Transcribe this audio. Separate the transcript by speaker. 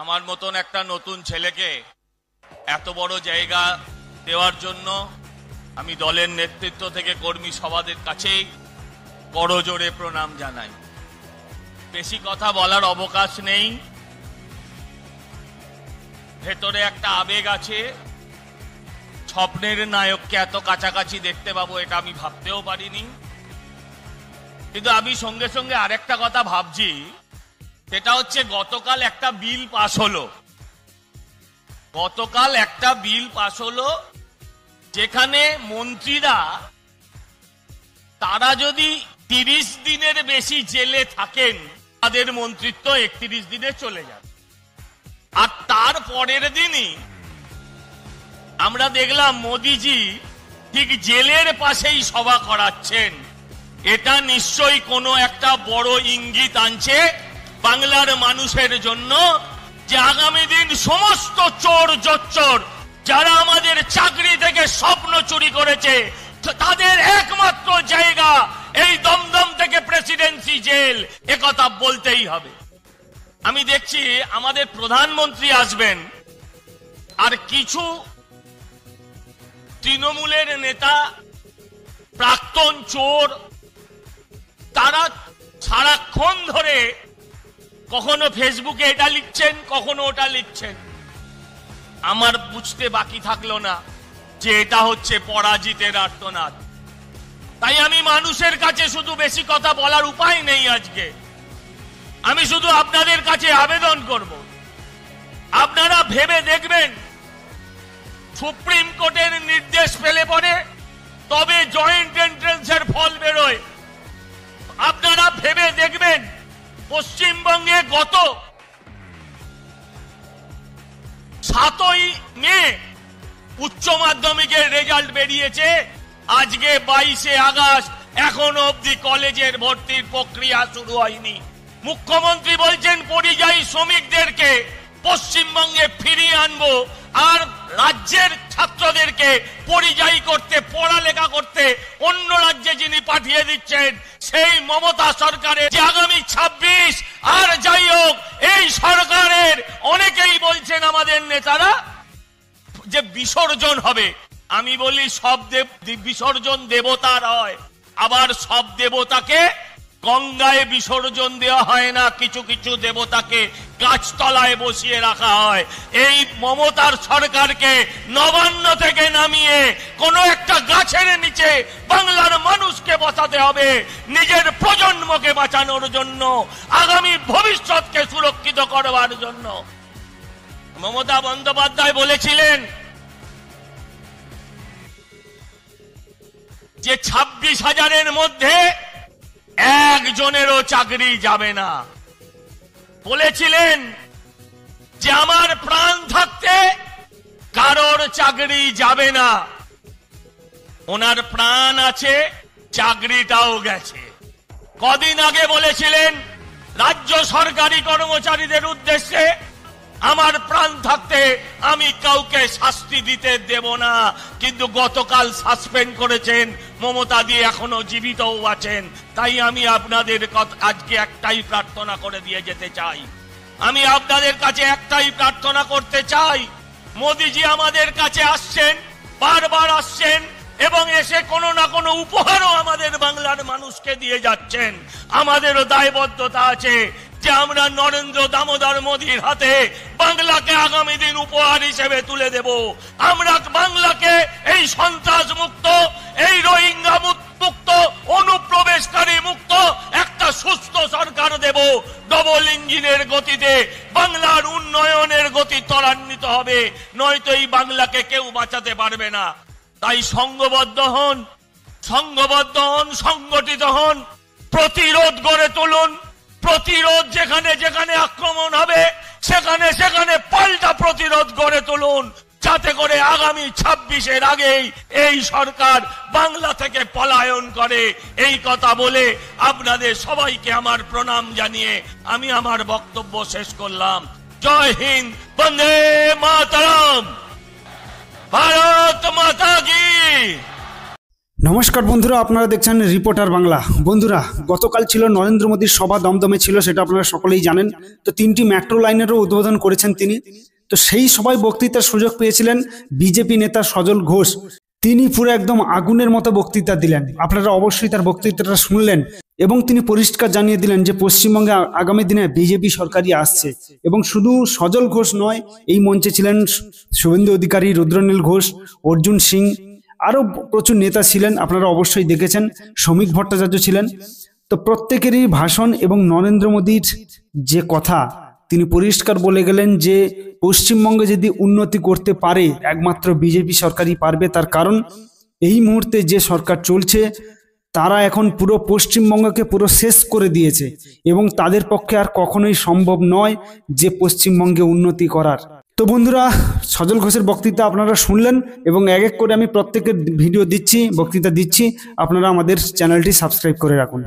Speaker 1: আমার মতন একটা নতুন ছেলেকে এত বড় জায়গা দেওয়ার জন্য আমি দলের নেতৃত্ব থেকে কর্মী সভাদের কাছেই করজোড়ে প্রণাম জানাই। বেশি কথা বলার অবকাশ নেই, ভেতরে একটা আবেগ আছে। স্বপ্নের নায়ককে এত কাছাকাছি দেখতে পাবো এটা আমি ভাবতেও পারিনি। কিন্তু আমি সঙ্গে সঙ্গে আরেকটা কথা ভাবছি, সেটা হচ্ছে গতকাল একটা বিল পাস হলো। গতকাল একটা বিল পাস হলো যেখানে মন্ত্রীরা তারা যদি 30 দিনের বেশি জেলে থাকেন তাদের মন্ত্রিত্ব 31 দিনে চলে যাবে। আর তার পরের দিনই আমরা দেখলাম মোদিজি ঠিক জেলের পাশেই সভা করাচ্ছেন। এটা নিশ্চয়ই কোনো একটা বড় ইঙ্গিত আনছে বাংলার মানুষের জন্য, যে আগামী দিন সমস্ত চোর জোচ্চোর যারা আমাদের চাকরি থেকে স্বপ্ন চুরি করেছে তাদের একমাত্র জায়গা এই দমদম থেকে প্রেসিডেন্সি জেল, একথা বলতেই হবে। আমি দেখছি আমাদের প্রধানমন্ত্রী আসবেন, আর কিছু তৃণমূলের নেতা প্রাক্তন চোর তারা সারাক্ষণ ধরে কখনো ফেসবুকে এটা লিখছেন, কখনো ওটা লিখছেন। আমার বুঝতে বাকি থাকলো না যে এটা হচ্ছে পরাজিতের আর্তনাদ। তাই আমি মানুষের কাছে শুধু বেশি কথা বলার উপায় নেই আজকে, আমি শুধু আপনাদের কাছে আবেদন করব, আপনারা ভেবে দেখবেন সুপ্রিম কোর্টের নির্দেশ পেলে পরে তবে জয়েন্ট এন্ট্রান্সের ফল বেরোয়। আপনারা ভেবে দেখবেন পশ্চিমবঙ্গে গত 7ই মে উচ্চ মাধ্যমিকের রেজাল্ট বেরিয়েছে, আজকে 22শে আগস্ট এখনো অবধি কলেজের ভর্তির প্রক্রিয়া শুরু হয়নি। মুখ্যমন্ত্রী বলছেন পরিযায়ী শ্রমিকদেরকে পশ্চিমবঙ্গে ফিরিয়ে আনবো, আর রাজ্যের ছাত্রদেরকে পরিযায়ী করতে পড়ালেখা করতে অন্য রাজ্যে যিনি পাঠিয়ে দিচ্ছেন সেই মমতা সরকারের যে আগামী 26 আর যাই হোক এই সরকারের অনেকেই বলছেন আমাদের নেতারা যে বিসর্জন হবে। আমি বলি সব বিসর্জন দেবতার হয়, আবার সব দেবতাকে গঙ্গায় বিসর্জন দেওয়া হয় না, কিছু কিছু দেবতাকে গাছতলায় বসিয়ে রাখা হয়। এই মমতার সরকারকে নবান্ন থেকে নামিয়ে কোন একটা গাছের নিচে বাংলার মানুষকে বসাতে হবে, নিজের প্রজন্মকে বাঁচানোর জন্য, আগামী ভবিষ্যৎকে সুরক্ষিত করবার জন্য। মমতা বন্দ্যোপাধ্যায় বলেছিলেন যে 26,000-এর মধ্যে একজনেরও চাকরি যাবে না। বলেছিলেন যে আমার প্রাণ থাকতে কারোর চাকরি যাবে না। ওনার প্রাণ আছে, চাকরিটাও গেছে। কদিন আগে বলেছিলেন রাজ্য সরকারি কর্মচারীদের উদ্দেশ্যে আমার প্রাণ থাকতে আমি কাউকে শাস্তি দিতে দেব না, কিন্তু গতকাল সাসপেন্ড করেছেন মমতা দিয়ে, এখনো জীবিতও আছেন। তাই আমি আপনাদের আজকে একটাই প্রার্থনা করে দিয়ে যেতে চাই, আমি আপনাদের কাছে একটাই প্রার্থনা করতে চাই। মোদিজি আমাদের কাছে আসছেন, বারবার আসছেন, এবং এসে কোনো না কোনো উপহারও আমাদের বাংলার মানুষকে দিয়ে যাচ্ছেন। আমাদেরও দায়বদ্ধতা আছে যে আমরা নরেন্দ্র দামোদর মোদীর হাতে বাংলাকে আগামী দিন উপহার হিসেবে তুলে দেব। আমরা বাংলাকে এই সন্ত্রাস মুক্ত, এই রোহিঙ্গা মুক্ত, অনুপ্রবেশকারী মুক্ত একটা সুস্থ সরকার দেব। ডবল ইঞ্জিনের গতিতে বাংলার উন্নয়নের গতি ত্বরান্বিত হবে, নয়তো এই বাংলাকে কেউ বাঁচাতে পারবে না। তাই সংঘবদ্ধ হন, সংগঠিত হন, প্রতিরোধ গড়ে তুলুন। প্রতিরোধ যেখানে যেখানে আক্রমণ হবে সেখানে সেখানে পাল্টা প্রতিরোধ গড়ে তুলুন, যাতে করে আগামী 26-এর আগেই এই সরকার বাংলা থেকে পলায়ন করে। এই কথা বলে আপনাদের সবাইকে আমার প্রণাম জানিয়ে আমি আমার বক্তব্য শেষ করলাম। জয় হিন্দ, বন্দে মাতরম, ভারত মাতা কি।
Speaker 2: নমস্কার বন্ধুরা, আপনারা দেখছেন রিপোর্টার বাংলা। বন্ধুরা, গতকাল ছিল নরেন্দ্র মোদীর সভা, দমদমে ছিল, সেটা আপনারা সকলেই জানেন। তো 3টি মেট্রো লাইনেরও উদ্বোধন করেছেন তিনি। তো সেই সভায় বক্তৃতার সুযোগ পেয়েছিলেন বিজেপি নেতা সজল ঘোষ। তিনি পুরো একদম আগুনের মতো বক্তৃতা দিলেন। আপনারা অবশ্যই তার বক্তৃতাটা শুনলেন এবং তিনি পরিষ্কার জানিয়ে দিলেন যে পশ্চিমবঙ্গে আগামী দিনে বিজেপি সরকারই আসছে। এবং শুধু সজল ঘোষ নয়, এই মঞ্চে ছিলেন শুভেন্দু অধিকারী, রুদ্রনীল ঘোষ, অর্জুন সিং, আরও প্রচুর নেতা ছিলেন, আপনারা অবশ্যই দেখেছেন। শ্রমিক ভট্টাচার্য ছিলেন। তো প্রত্যেকেরই ভাষণ এবং নরেন্দ্র মোদীর যে কথা, তিনি পরিষ্কার বলে গেলেন যে পশ্চিমবঙ্গে যদি উন্নতি করতে পারে একমাত্র বিজেপি সরকারই পারবে। তার কারণ এই মুহূর্তে যে সরকার চলছে তারা এখন পুরো পশ্চিমবঙ্গকে পুরো শেষ করে দিয়েছে এবং তাদের পক্ষে আর কখনোই সম্ভব নয় যে পশ্চিমবঙ্গে উন্নতি করার। তো বন্ধুরা, সজল ঘোষের বক্তৃতা আপনারা শুনলেন এবং এক এক করে আমি প্রত্যেকের ভিডিও দিচ্ছি, বক্তৃতা দিচ্ছি। আপনারা আমাদের চ্যানেলটি সাবস্ক্রাইব করে রাখুন।